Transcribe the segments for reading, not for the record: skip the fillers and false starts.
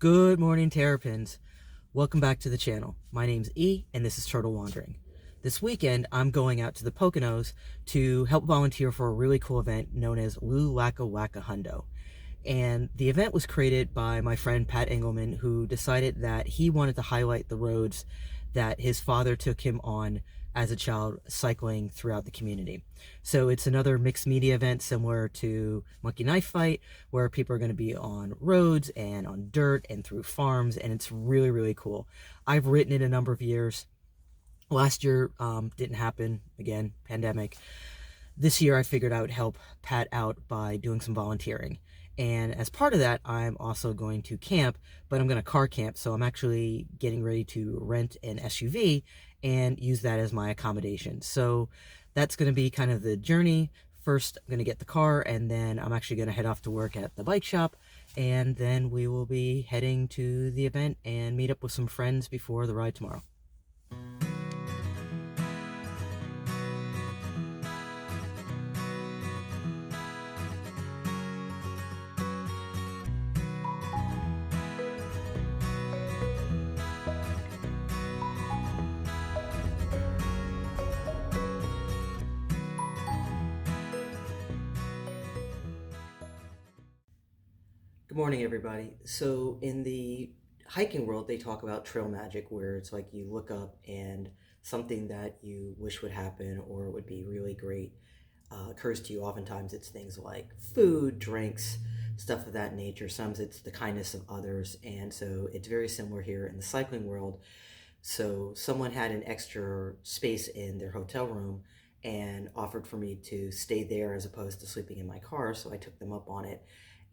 Good morning, Terrapins. Welcome back to the channel. My name's E, and this is Turtle Wandering. This weekend, I'm going out to the Poconos to help volunteer for a really cool event known as Lu Lacka Wyco Hundo. And the event was created by my friend Pat Engelman, who decided that he wanted to highlight the roads that his father took him on as a child cycling throughout the community. So it's another mixed media event similar to Monkey Knife Fight, where people are going to be on roads and on dirt and through farms, and it's really, really cool. I've ridden it a number of years. Last year didn't happen, again, pandemic. This year I figured I would help Pat out by doing some volunteering. And as part of that, I'm also going to camp, but I'm going to car camp. So I'm actually getting ready to rent an SUV and use that as my accommodation. So that's going to be kind of the journey. First, I'm going to get the car, and then I'm actually going to head off to work at the bike shop. And then we will be heading to the event and meet up with some friends before the ride tomorrow. Good morning, everybody. So in the hiking world, they talk about trail magic, where it's like you look up and something that you wish would happen or would be really great occurs to you. Oftentimes it's things like food, drinks, stuff of that nature. Sometimes it's the kindness of others. And so it's very similar here in the cycling world. So someone had an extra space in their hotel room and offered for me to stay there as opposed to sleeping in my car. So I took them up on it.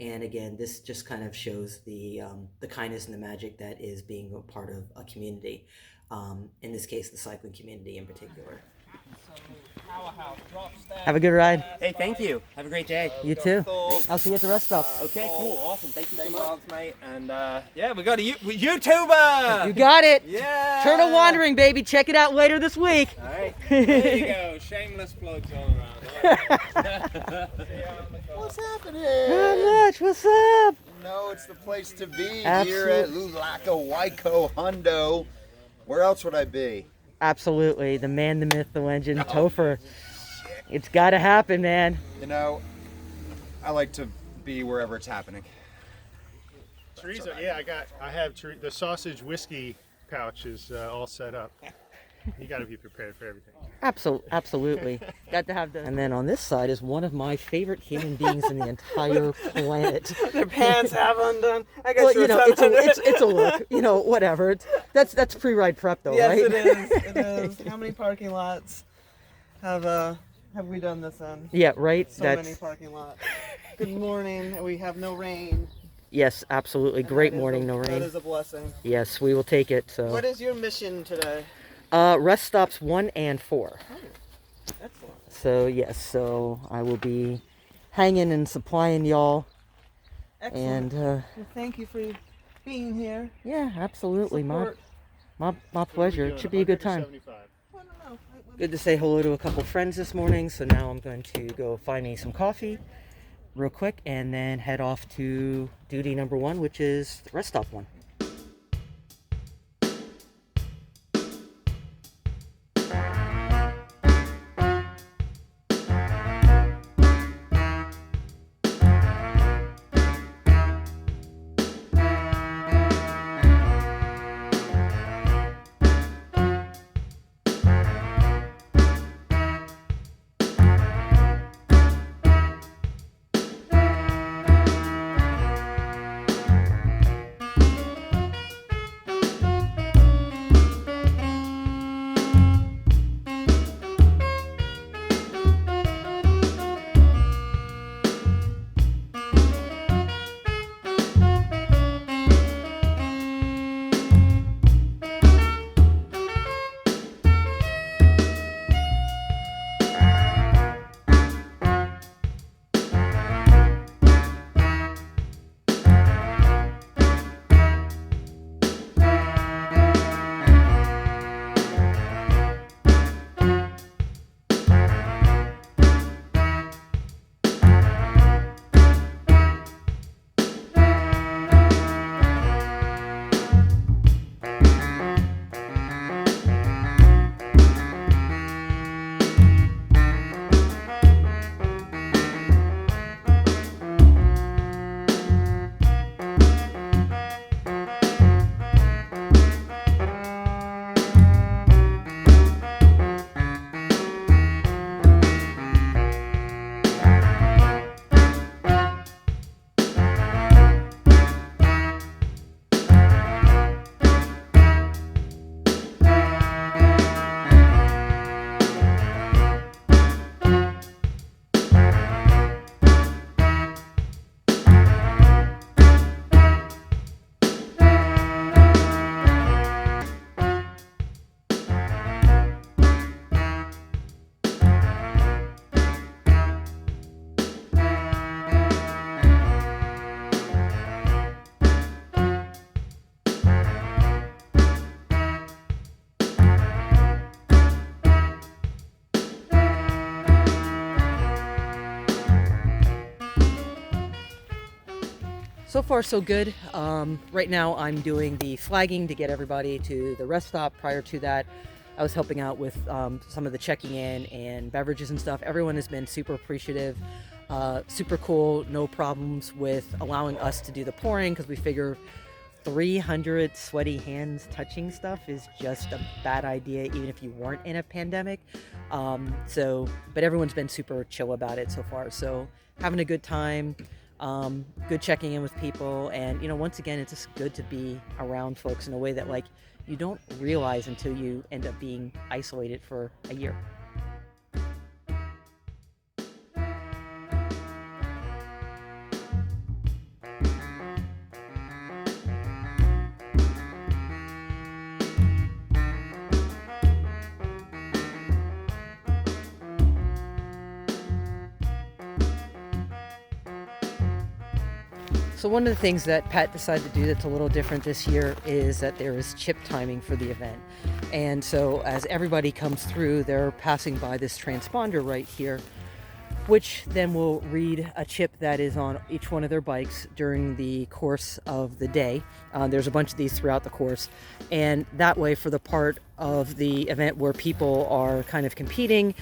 And again, this just kind of shows the kindness and the magic that is being a part of a community. In this case, the cycling community in particular. Have a good ride. Hey, thank you. Have a great day. You too. I'll see you at the rest stop. Okay, cool. Awesome. Thank you so much, mate. And yeah, we got a YouTuber. You got it. Yeah. Turtle Wandering, baby. Check it out later this week. All right. There you go. Shameless plugs all around. What's happening? Not much. What's up? No, it's the place to be Absolutely. here at Lu Lacka Wyco Hundo. Where else would I be? Absolutely. The man, the myth, the legend, Topher. It's got to happen, man. You know, I like to be wherever it's happening. Teresa, yeah, I have the sausage whiskey pouch is all set up. You got to be prepared for everything. Absolutely. Got to have the. And then on this side is one of my favorite human beings in the entire planet. Their pants have undone. I guess Well, you know, it's a look. You know, whatever. That's pre-ride prep, though, yes, right? it is. It is. How many parking lots have we done this in? Yeah, right. So many parking lots. Good morning. We have no rain. Yes, absolutely. Great morning, no rain. That is a blessing. Yes, we will take it. So. What is your mission today? Rest stops 1 and 4. Oh, excellent. So yes, so I will be hanging and supplying y'all. Excellent. And Well, thank you for being here. yeah, absolutely, Support. my pleasure. It should be a good time. 175. I don't know. Good to say hello to a couple friends this morning. So now I'm going to go find me some coffee real quick and then head off to duty number 1, which is rest stop 1. So far, so good. Right now, I'm doing the flagging to get everybody to the rest stop. Prior to that, I was helping out with some of the checking in and beverages and stuff. Everyone has been super appreciative, super cool, no problems with allowing us to do the pouring, because we figure 300 sweaty hands touching stuff is just a bad idea, even if you weren't in a pandemic. But everyone's been super chill about it so far. So having a good time. Good checking in with people, and once again, it's just good to be around folks in a way that like you don't realize until you end up being isolated for a year. So one of the things that Pat decided to do that's a little different this year is that there is chip timing for the event. And so as everybody comes through, they're passing by this transponder right here, which then will read a chip that is on each one of their bikes during the course of the day. There's a bunch of these throughout the course. And that way, for the part of the event where people are kind of competing,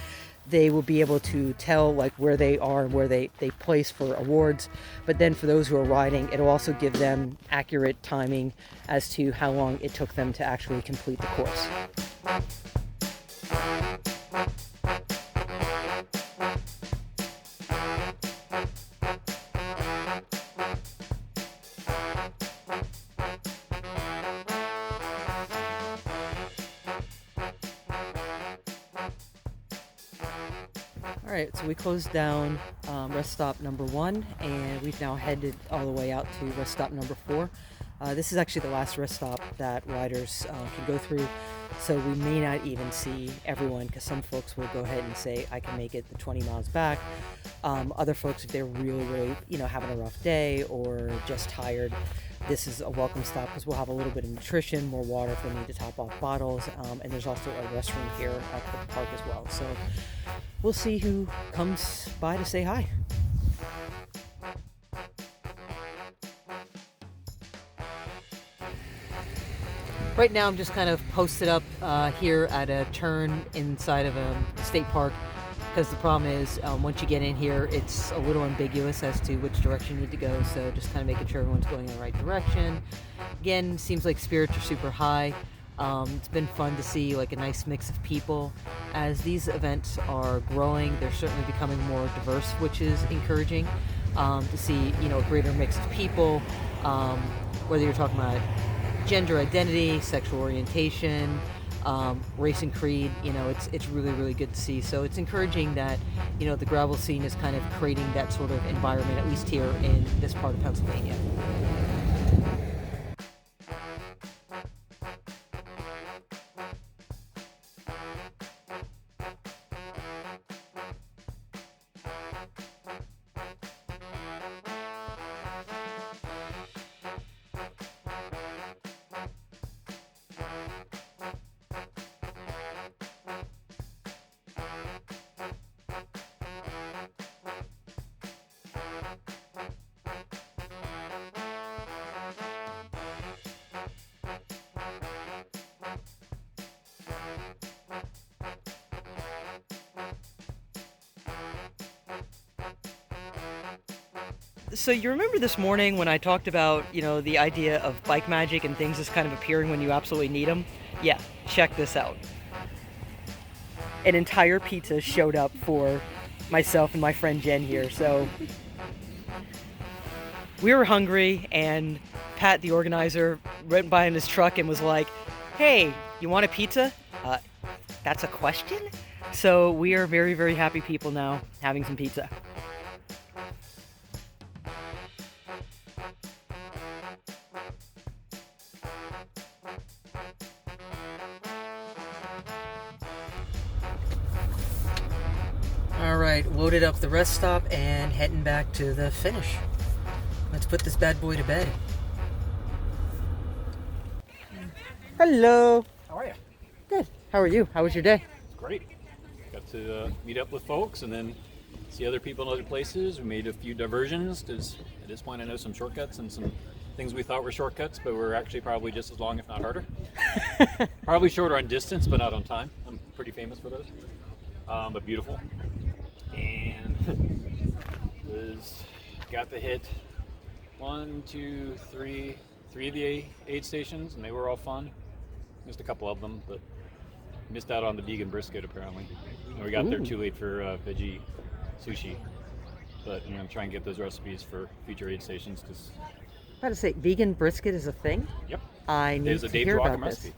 they will be able to tell like where they are and where they place for awards. But then for those who are riding, it'll also give them accurate timing as to how long it took them to actually complete the course. All right, so we closed down rest stop number 1, and we've now headed all the way out to rest stop number 4. This is actually the last rest stop that riders can go through, so we may not even see everyone, because some folks will go ahead and say, I can make it the 20 miles back. Other folks, if they're really, having a rough day or just tired, this is a welcome stop, because we'll have a little bit of nutrition, more water if they need to top off bottles, and there's also a restroom here at the park as well. So we'll see who comes by to say hi. Right now I'm just kind of posted up here at a turn inside of a state park, because the problem is once you get in here, it's a little ambiguous as to which direction you need to go, so just kind of making sure everyone's going in the right direction. Again, seems like spirits are super high. It's been fun to see like a nice mix of people. As these events are growing, they're certainly becoming more diverse, which is encouraging to see, a greater mix of people, whether you're talking about gender identity, sexual orientation, race and creed. It's really good to see. So it's encouraging that the gravel scene is kind of creating that sort of environment, at least here in this part of Pennsylvania. So you remember this morning when I talked about, the idea of bike magic and things just kind of appearing when you absolutely need them? Yeah, check this out. An entire pizza showed up for myself and my friend Jen here. So we were hungry, and Pat, the organizer, went by in his truck and was like, hey, you want a pizza? That's a question? So we are very happy people now having some pizza. All right, loaded up the rest stop and heading back to the finish. Let's put this bad boy to bed. Hello. How are you? Good. How are you? How was your day? Great. Got to meet up with folks and then see other people in other places. We made a few diversions because at this point I know some shortcuts and some things we thought were shortcuts, but were actually probably just as long, if not harder. Probably shorter on distance, but not on time. I'm pretty famous for those, but beautiful. And got to hit 1, 2, 3 of the aid stations, and they were all fun. Missed a couple of them, but missed out on the vegan brisket apparently. And we got there too late for veggie sushi. But I'm trying to get those recipes for future aid stations because. I gotta say, vegan brisket is a thing. Yep. I need There's to a Dave hear Dwockham about this. recipe.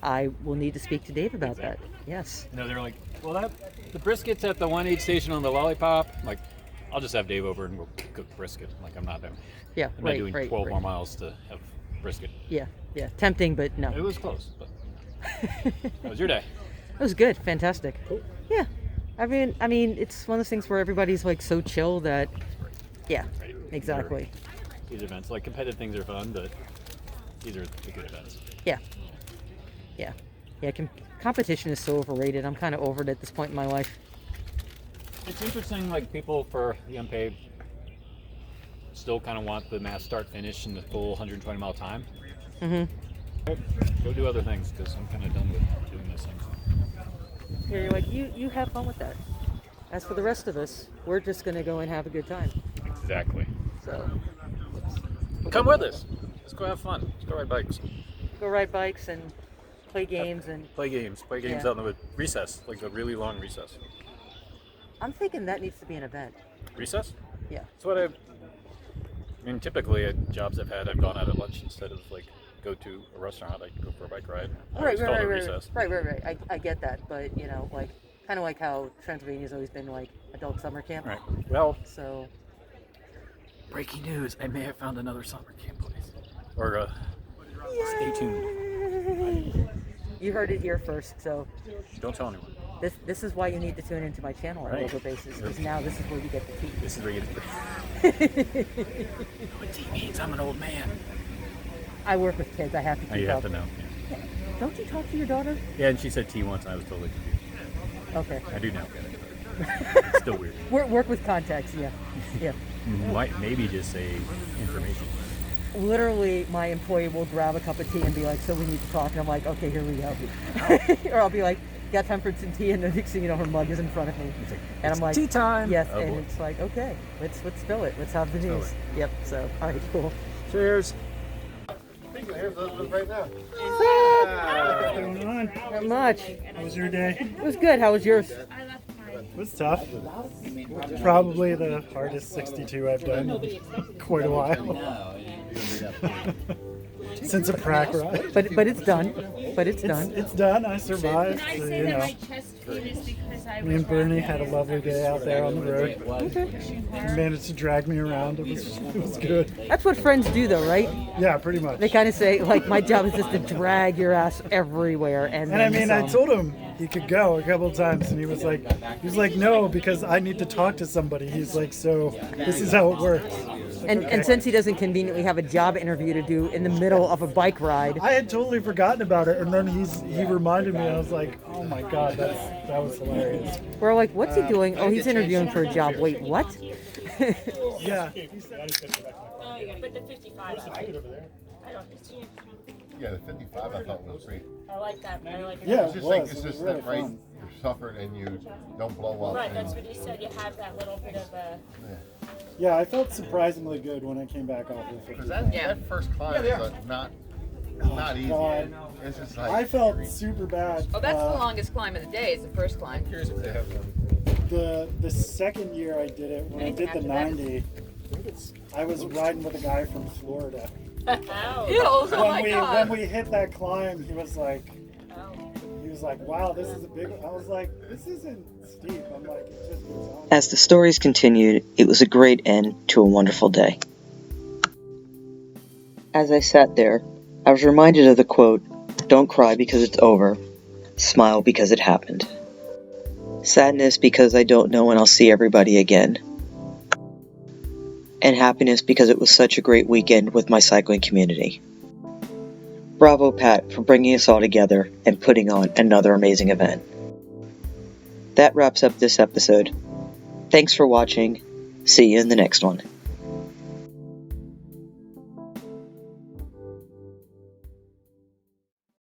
I will need to speak to Dave about Exactly. that. Yes. No, they're like, well, the brisket's at the one aid station on the Lollipop. I'm like, I'll just have Dave over and we'll cook brisket. Like, I'm not doing Right. 12 more miles to have brisket. Yeah. Tempting, but no. It was close, but how was your day? It was good. Fantastic. Cool. Yeah. I mean, it's one of those things where everybody's like so chill that, yeah, Right. exactly. These events, like competitive things are fun, but these are the good events. Yeah. Competition is so overrated. I'm kind of over it at this point in my life. It's interesting, like people for the unpaid still kind of want the mass start finish and the full 120-mile time. Go do other things because I'm kind of done with doing those things. Yeah, you're like, you have fun with that. As for the rest of us, we're just gonna go and have a good time. Exactly. So Come with us. Let's go have fun. Let's go ride bikes. go ride bikes and play games Play games Yeah. out in the recess, like a really long recess. I'm thinking that needs to be an event. Recess? Yeah. That's what I mean, typically at jobs I've had, I've gone out at lunch instead of like go to a restaurant. I go for a bike ride. I always call it a recess. Right. I get that, but like kind of like how Transylvania's always been like adult summer camp. Right. Well, So breaking news, I may have found another summer camp place. Or stay tuned. you heard it here first. So Don't tell anyone. this is why you need to tune into my channel on a Right. regular basis, because now this is where you get the tea. This is where you get the what tea means. I'm an old man. I work with kids. I have to keep You up. have to know. Don't you talk to your daughter? Yeah, and she said tea once, and I was totally confused. Okay. I do now get it. It's still weird. Work with context. Yeah. Might maybe just say information. Literally, my employee will grab a cup of tea and be like, "So we need to talk," and I'm like, "Okay, here we go." Or I'll be like, "Got time for some tea?" And the next thing you know, her mug is in front of me, and I'm like, tea time. Yes, Oh, and boy. it's like, okay, let's fill it. Let's have the Fill news. it. Yep. So, all right, cool. Cheers. Right now. What's going on? Not much. How was your day? It was good. How was yours? It was tough. Probably the hardest 62 I've done in quite a while. Since a prac ride. But it's done. Done. It's done. I survived. When I So, say you that know. my chest pain is because I Me was and Bernie had a lovely day out there on the road. hard. He managed to drag me around. It was good. That's what friends do, though, right? Yeah, pretty much. They kind of say, like, my job is just to drag your ass everywhere, and And I then mean, I some. told him he could go a couple of times, and he was like, no, because I need to talk to somebody. He's like, so this is how it works. And since he doesn't conveniently have a job interview to do in the middle of a bike ride, I had totally forgotten about it, and then he reminded me. I was like, oh my god, that was hilarious. we're like, what's he doing? Oh, he's interviewing for a job. Wait, what? Yeah. Oh, yeah, but the 55. I don't see. Yeah, the 55 I thought was great. I like that. I like it. Yeah, It's it just like was. it's It was just really that right. fun. You're suffering and you don't blow up. Right, and, that's what he said. You have that little bit of a. Yeah, I felt surprisingly good when I came back off the 'cause 55. that first climb is not easy. God. It's just like I felt super bad. Oh, that's the longest climb of the day. Is the first climb. Curious if they have The second year I did it, when I did the 90, I was riding with a guy from Florida. Hills. Oh my When God. we hit that climb, he was like, wow, this is a big one. I was like, this isn't steep. I'm like, it just goes on. As the stories continued, it was a great end to a wonderful day. As I sat there, I was reminded of the quote, "Don't cry because it's over, smile because it happened." Sadness because I don't know when I'll see everybody again. And happiness because it was such a great weekend with my cycling community. Bravo, Pat, for bringing us all together and putting on another amazing event. That wraps up this episode. Thanks for watching. See you in the next one.